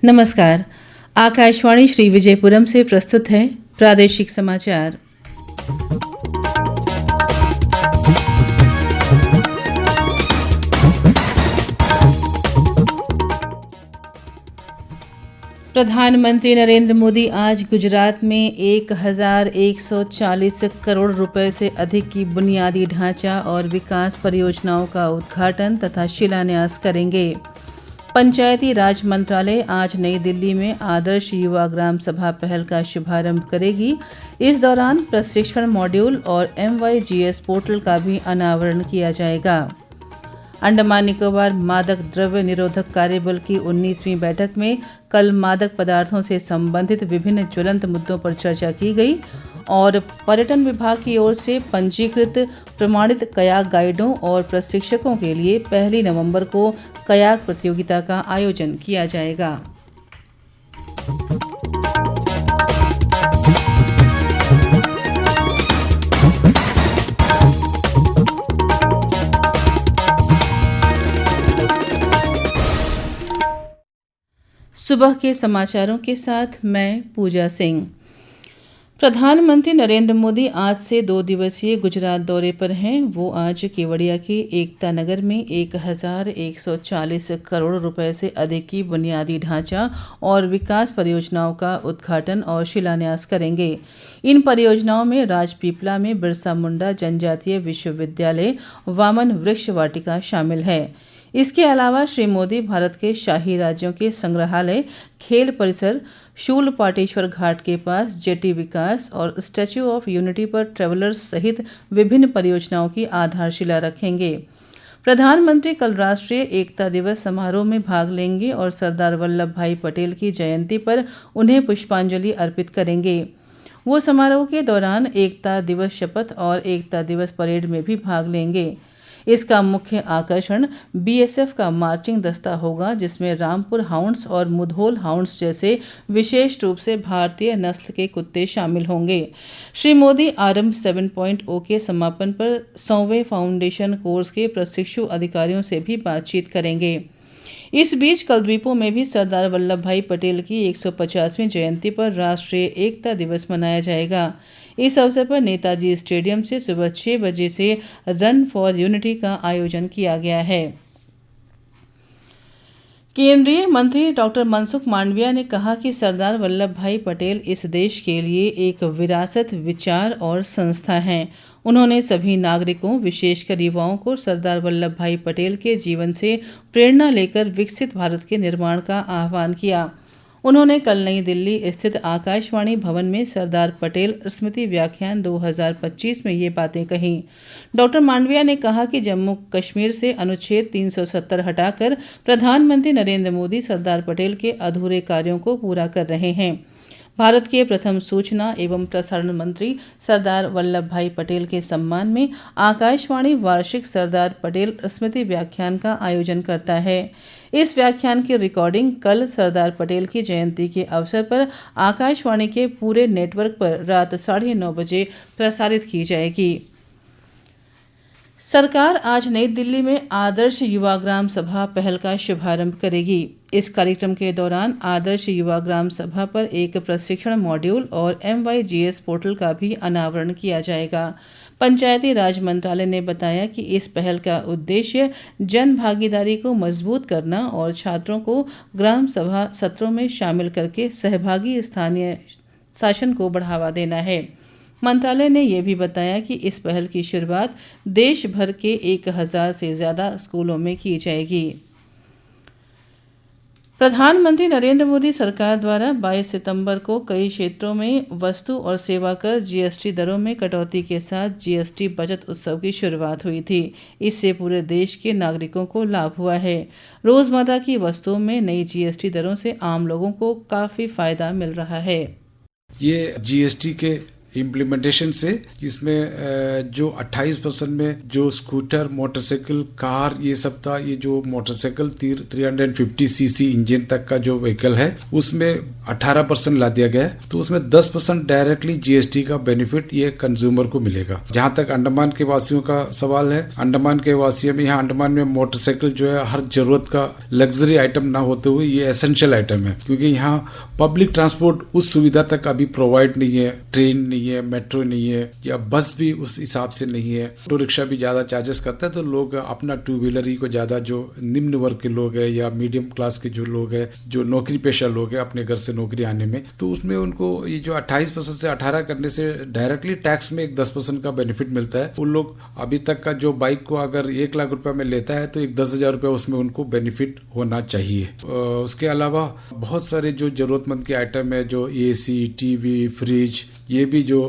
नमस्कार। आकाशवाणी श्री विजयपुरम से प्रस्तुत है प्रादेशिक समाचार। प्रधानमंत्री नरेंद्र मोदी आज गुजरात में 1140 करोड़ रुपए से अधिक की बुनियादी ढांचा और विकास परियोजनाओं का उद्घाटन तथा शिलान्यास करेंगे। पंचायती राज मंत्रालय आज नई दिल्ली में आदर्श युवा ग्राम सभा पहल का शुभारंभ करेगी। इस दौरान प्रशिक्षण मॉड्यूल और MYGS पोर्टल का भी अनावरण किया जाएगा। अंडमान निकोबार मादक द्रव्य निरोधक कार्यबल की 19वीं बैठक में कल मादक पदार्थों से संबंधित विभिन्न ज्वलंत मुद्दों पर चर्चा की गई और पर्यटन विभाग की ओर से पंजीकृत प्रमाणित कयाक गाइडों और प्रशिक्षकों के लिए 1 नवंबर को कयाक प्रतियोगिता का आयोजन किया जाएगा। सुबह के समाचारों के साथ मैं पूजा सिंह। प्रधानमंत्री नरेंद्र मोदी आज से 2 दिवसीय गुजरात दौरे पर हैं। वो आज केवड़िया के एकता नगर में 1140 करोड़ रुपए से अधिक की बुनियादी ढांचा और विकास परियोजनाओं का उद्घाटन और शिलान्यास करेंगे। इन परियोजनाओं में राजपीपला में बिरसा मुंडा जनजातीय विश्वविद्यालय वामन वृक्ष वाटिका शामिल है। इसके अलावा श्री मोदी भारत के शाही राज्यों के संग्रहालय, खेल परिसर, शूल पाटेश्वर घाट के पास जेटी विकास और स्टैच्यू ऑफ यूनिटी पर ट्रेवलर्स सहित विभिन्न परियोजनाओं की आधारशिला रखेंगे। प्रधानमंत्री कल राष्ट्रीय एकता दिवस समारोह में भाग लेंगे और सरदार वल्लभ भाई पटेल की जयंती पर उन्हें पुष्पांजलि अर्पित करेंगे। वो समारोह के दौरान एकता दिवस शपथ और एकता दिवस परेड में भी भाग लेंगे। इसका मुख्य आकर्षण BSF का मार्चिंग दस्ता होगा, जिसमें रामपुर हाउंड्स और मुधोल हाउंड्स जैसे विशेष रूप से भारतीय नस्ल के कुत्ते शामिल होंगे। श्री मोदी आरंभ 7.0 के समापन पर 100वें फाउंडेशन कोर्स के प्रशिक्षु अधिकारियों से भी बातचीत करेंगे। इस बीच कल द्वीपों में भी सरदार वल्लभ भाई पटेल की 150वीं जयंती पर राष्ट्रीय एकता दिवस मनाया जाएगा। इस अवसर पर नेताजी स्टेडियम से सुबह 6 बजे से रन फॉर यूनिटी का आयोजन किया गया है। केंद्रीय मंत्री डॉक्टर मनसुख मांडविया ने कहा कि सरदार वल्लभ भाई पटेल इस देश के लिए एक विरासत, विचार और संस्था हैं। उन्होंने सभी नागरिकों, विशेषकर युवाओं को सरदार वल्लभ भाई पटेल के जीवन से प्रेरणा लेकर विकसित भारत के निर्माण का आह्वान किया। उन्होंने कल नई दिल्ली स्थित आकाशवाणी भवन में सरदार पटेल स्मृति व्याख्यान 2025 में ये बातें कहीं। डॉक्टर मांडविया ने कहा कि जम्मू कश्मीर से अनुच्छेद 370 हटाकर प्रधानमंत्री नरेंद्र मोदी सरदार पटेल के अधूरे कार्यों को पूरा कर रहे हैं। भारत के प्रथम सूचना एवं प्रसारण मंत्री सरदार वल्लभ भाई पटेल के सम्मान में आकाशवाणी वार्षिक सरदार पटेल स्मृति व्याख्यान का आयोजन करता है। इस व्याख्यान की रिकॉर्डिंग कल सरदार पटेल की जयंती के अवसर पर आकाशवाणी के पूरे नेटवर्क पर रात 9:30 बजे प्रसारित की जाएगी। सरकार आज नई दिल्ली में आदर्श युवा ग्राम सभा पहल का शुभारंभ करेगी। इस कार्यक्रम के दौरान आदर्श युवा ग्राम सभा पर एक प्रशिक्षण मॉड्यूल और MYGS पोर्टल का भी अनावरण किया जाएगा। पंचायती राज मंत्रालय ने बताया कि इस पहल का उद्देश्य जन भागीदारी को मजबूत करना और छात्रों को ग्राम सभा सत्रों में शामिल करके सहभागी स्थानीय शासन को बढ़ावा देना है। मंत्रालय ने यह भी बताया कि इस पहल की शुरुआत देश भर के 1000 से ज़्यादा स्कूलों में की जाएगी। प्रधानमंत्री नरेंद्र मोदी सरकार द्वारा 22 सितंबर को कई क्षेत्रों में वस्तु और सेवा कर GST दरों में कटौती के साथ GST बचत उत्सव की शुरुआत हुई थी। इससे पूरे देश के नागरिकों को लाभ हुआ है। रोज़मर्रा की वस्तुओं में नई GST दरों से आम लोगों को काफ़ी फायदा मिल रहा है। ये GST के इम्प्लीमेंटेशन से, जिसमें जो 28% में जो स्कूटर, मोटरसाइकिल, कार ये सब था, ये जो मोटरसाइकिल 350 सीसी इंजन तक का जो व्हीकल है उसमें 18% ला दिया गया है। तो उसमें 10% डायरेक्टली जीएसटी का बेनिफिट ये कंज्यूमर को मिलेगा। जहां तक अंडमान के वासियों का सवाल है, अंडमान के वासियों में, यहाँ अंडमान में मोटरसाइकिल जो है हर जरूरत का लग्जरी आइटम ना होते हुए ये एसेंशियल आइटम है, क्योंकि यहाँ पब्लिक ट्रांसपोर्ट उस सुविधा तक अभी प्रोवाइड नहीं है। ट्रेन नहीं है, मेट्रो नहीं है, या बस भी उस हिसाब से नहीं है। ऑटो रिक्शा भी ज्यादा चार्जेस करता है, तो लोग अपना टू व्हीलर ही को ज्यादा, जो निम्न वर्ग के लोग हैं या मीडियम क्लास के जो लोग हैं, जो नौकरी पेशा लोग हैं अपने घर से नौकरी आने में, तो उसमें उनको ये जो 28% से 18 करने से डायरेक्टली टैक्स में एक 10% का बेनिफिट मिलता है। उन लोग अभी तक का जो बाइक को अगर 1 लाख रुपए में लेता है तो एक 10,000 रुपया उसमें उनको बेनिफिट होना चाहिए। उसके अलावा बहुत सारे जो जरूरतमंद के आइटम है, जो एसी, टीवी, फ्रिज, ये भी जो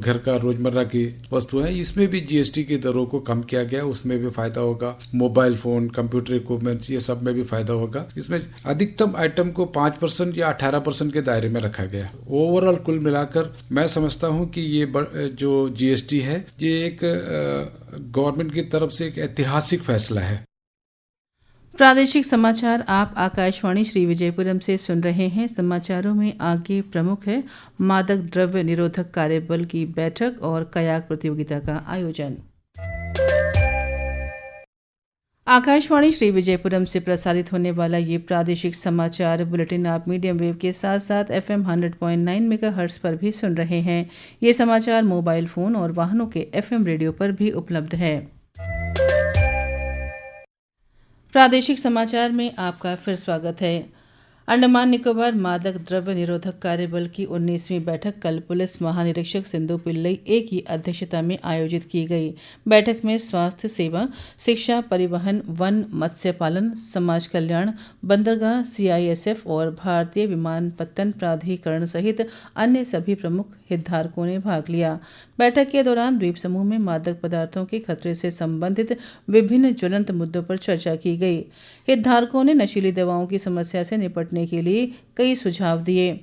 घर का रोजमर्रा की वस्तु है, इसमें भी जीएसटी की दरों को कम किया गया, उसमें भी फायदा होगा। मोबाइल फोन, कंप्यूटर इक्विपमेंट्स, ये सब में भी फायदा होगा। इसमें अधिकतम आइटम को 5% या 18% के दायरे में रखा गया। ओवरऑल कुल मिलाकर मैं समझता हूं कि ये जो जीएसटी है, ये एक गवर्नमेंट की तरफ से एक ऐतिहासिक फैसला है। प्रादेशिक समाचार आप आकाशवाणी श्री विजयपुरम से सुन रहे हैं। समाचारों में आगे प्रमुख है मादक द्रव्य निरोधक कार्यबल की बैठक और कयाक प्रतियोगिता का आयोजन। आकाशवाणी श्री विजयपुरम से प्रसारित होने वाला ये प्रादेशिक समाचार बुलेटिन आप मीडियम वेव के साथ साथ FM 100.9 मेगाहर्ट्ज पर भी सुन रहे हैं। ये समाचार मोबाइल फोन और वाहनों के FM रेडियो पर भी उपलब्ध है। प्रादेशिक समाचार में आपका फिर स्वागत है। अंडमान निकोबार मादक द्रव्य निरोधक कार्यबल की 19वीं बैठक कल पुलिस महानिरीक्षक सिंधु पिल्लई ए की अध्यक्षता में आयोजित की गई। बैठक में स्वास्थ्य सेवा, शिक्षा, परिवहन, वन, मत्स्य पालन, समाज कल्याण, बंदरगाह, CISF और भारतीय विमानपत्तन प्राधिकरण सहित अन्य सभी प्रमुख हितधारकों ने भाग लिया। बैठक के दौरान द्वीप समूह में मादक पदार्थों के खतरे से संबंधित विभिन्न ज्वलंत मुद्दों पर चर्चा की गई। हितधारकों ने नशीली दवाओं की समस्या से निपटने के लिए कई सुझाव दिए।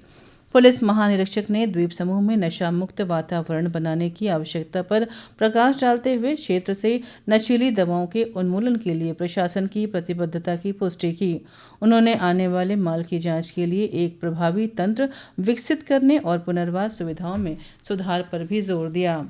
पुलिस महानिरीक्षक ने द्वीप समूह में नशा मुक्त वातावरण बनाने की आवश्यकता पर प्रकाश डालते हुए क्षेत्र से नशीली दवाओं के उन्मूलन के लिए प्रशासन की प्रतिबद्धता की पुष्टि की। उन्होंने आने वाले माल की जांच के लिए एक प्रभावी तंत्र विकसित करने और पुनर्वास सुविधाओं में सुधार पर भी जोर दिया।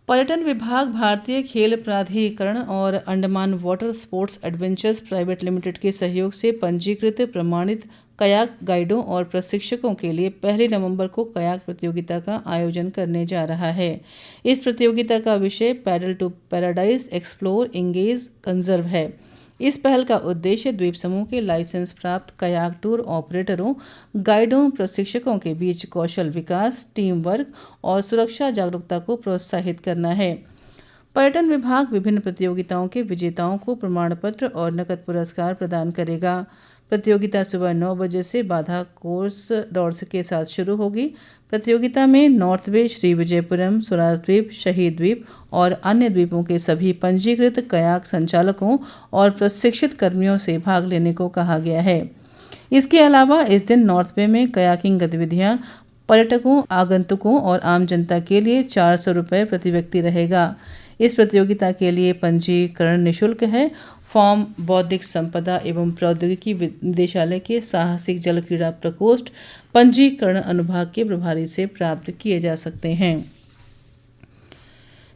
पर्यटन विभाग, भारतीय खेल प्राधिकरण और Andaman water sports adventures private limited के सहयोग से पंजीकृत प्रमाणित कयाक गाइडों और प्रशिक्षकों के लिए 1 नवंबर को कयाक प्रतियोगिता का आयोजन करने जा रहा है। इस प्रतियोगिता का विषय paddle to paradise, explore, engage, conserve है। इस पहल का उद्देश्य द्वीप समूह के लाइसेंस प्राप्त कयाक टूर ऑपरेटरों, गाइडों, प्रशिक्षकों के बीच कौशल विकास, टीम वर्क और सुरक्षा जागरूकता को प्रोत्साहित करना है। पर्यटन विभाग विभिन्न प्रतियोगिताओं के विजेताओं को प्रमाण पत्र और नकद पुरस्कार प्रदान करेगा। प्रतियोगिता सुबह 9 बजे से बाधा कोर्स दौड़ के साथ शुरू होगी। प्रतियोगिता में नॉर्थ बे, श्री विजयपुरम, स्वराज द्वीप, शहीद द्वीप और अन्य द्वीपों के सभी पंजीकृत कयाक संचालकों और प्रशिक्षित कर्मियों से भाग लेने को कहा गया है। इसके अलावा इस दिन नॉर्थ बे में कयाकिंग गतिविधियां पर्यटकों, आगंतुकों और आम जनता के लिए 400 रुपये प्रति व्यक्ति रहेगा। इस प्रतियोगिता के लिए पंजीकरण निःशुल्क है। फॉर्म बौद्धिक संपदा एवं प्रौद्योगिकी निदेशालय के साहसिक जल क्रीड़ा प्रकोष्ठ पंजीकरण अनुभाग के प्रभारी से प्राप्त किए जा सकते हैं।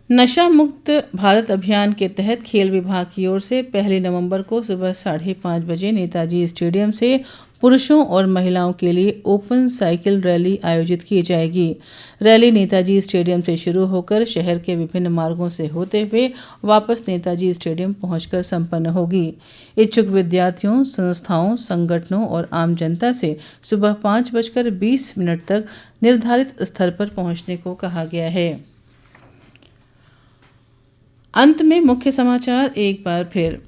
नशा मुक्त भारत अभियान के तहत खेल विभाग की ओर से 1 नवंबर को सुबह 5:30 बजे नेताजी स्टेडियम से पुरुषों और महिलाओं के लिए ओपन साइकिल रैली आयोजित की जाएगी। रैली नेताजी स्टेडियम से शुरू होकर शहर के विभिन्न मार्गों से होते हुए वापस नेताजी स्टेडियम पहुंचकर संपन्न होगी। इच्छुक विद्यार्थियों, संस्थाओं, संगठनों और आम जनता से सुबह 5:20 तक निर्धारित स्थल पर पहुंचने को कहा गया है। अंत में मुख्य समाचार एक बार फिर।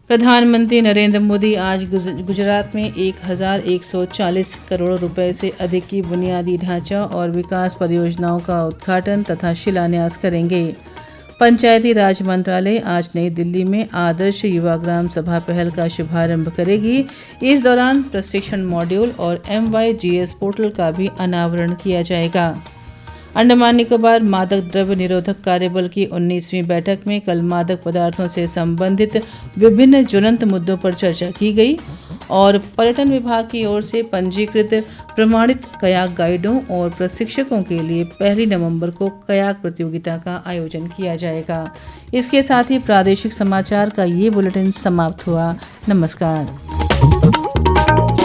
प्रधानमंत्री नरेंद्र मोदी आज गुजरात में 1140 करोड़ रुपए से अधिक की बुनियादी ढांचा और विकास परियोजनाओं का उद्घाटन तथा शिलान्यास करेंगे। पंचायती राज मंत्रालय आज नई दिल्ली में आदर्श युवा ग्राम सभा पहल का शुभारंभ करेगी। इस दौरान प्रशिक्षण मॉड्यूल और MYGS पोर्टल का भी अनावरण किया जाएगा। अंडमान निकोबार मादक द्रव्य निरोधक कार्यबल की 19वीं बैठक में कल मादक पदार्थों से संबंधित विभिन्न ज्वलंत मुद्दों पर चर्चा की गई और पर्यटन विभाग की ओर से पंजीकृत प्रमाणित कयाक गाइडों और प्रशिक्षकों के लिए 1 नवंबर को कयाक प्रतियोगिता का आयोजन किया जाएगा। इसके साथ ही प्रादेशिक समाचार का ये बुलेटिन समाप्त हुआ। नमस्कार।